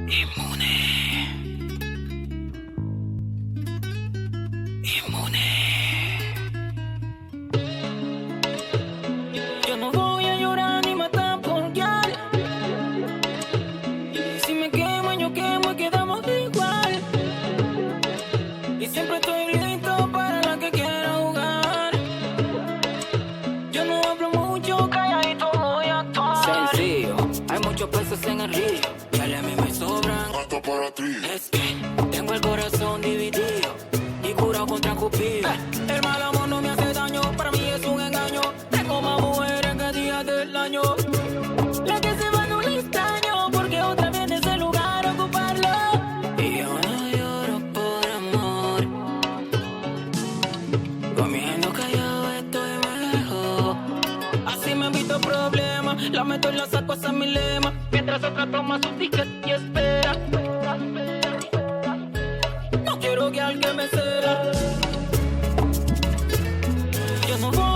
Inmune. Inmune. Yo no voy a llorar ni matar por guiar. Si me quemo, yo quemo y quedamos igual. Y siempre estoy listo para la que quiera jugar. Yo no hablo mucho, calladito voy a actuar. Sencillo, hay muchos peces en el río. Y a mí me sobran. Hasta para ti. Es que tengo el corazón dividido y curado contra Cupido. El mal amor no me hace daño, para mí es un engaño. Tengo más mujeres que días del año. La que se va no le extraño, porque otra viene de ese lugar a ocuparlo. Y yo no lloro por amor. Comiendo callado estoy mejor. Así me evito problemas, la meto y la saco, esa es mi lema. Mientras otra toma su ticket y espera. No quiero que alguien me cela. Yo no voy